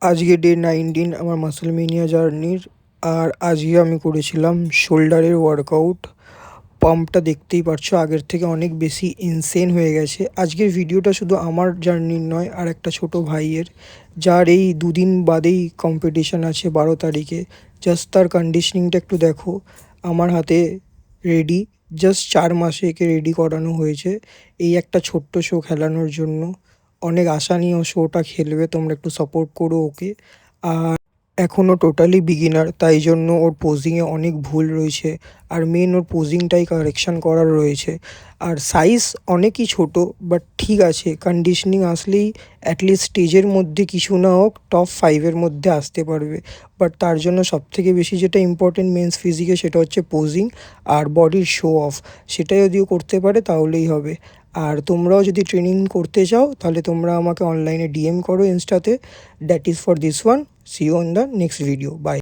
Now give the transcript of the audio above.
আজকে ডে 19 আমার মাসলমেনিয়া জার্নির। আর আজকে আমি করেছিলাম শোল্ডারের ওয়ার্কআউট। পাম্পটা দেখতেই পারছো আগের থেকে অনেক বেশি ইনসেন হয়ে গেছে। আজকের ভিডিওটা শুধু আমার জার্নির নয়, আর একটা ছোট ভাইয়ের, যার এই দুদিন বাদেই কম্পিটিশান আছে 12 তারিখে। জাস্ট তার কন্ডিশনিংটা একটু দেখো। আমার হাতে রেডি, জাস্ট 4 মাসে একে রেডি করানো হয়েছে এই একটা ছোট্ট শো খেলানোর জন্য। অনেক আশা নিয়ে ও শোটা খেলবে, তোমরা একটু সাপোর্ট করো ওকে। আর এখনও টোটালি বিগিনার, তাই জন্য ওর পোজিংয়ে অনেক ভুল রয়েছে। আর মেন ওর পোজিংটাই কারেকশান করার রয়েছে। আর সাইজ অনেকই ছোট, বাট ঠিক আছে, কন্ডিশনিং আসলেই অ্যাটলিস্ট স্টেজের মধ্যে কিছু না হোক টপ 5-এর মধ্যে আসতে পারবে। বাট তার জন্য সবথেকে বেশি যেটা ইম্পর্টেন্ট মেন্স ফিজিকে, সেটা হচ্ছে পোজিং আর বডির শো অফ। সেটা যদিও করতে পারে তাহলেই হবে। আর তোমরাও যদি ট্রেনিং করতে চাও তাহলে তোমরা আমাকে অনলাইনে ডিএম করো ইনস্টাতে। That is for this one. See you in the next video. By.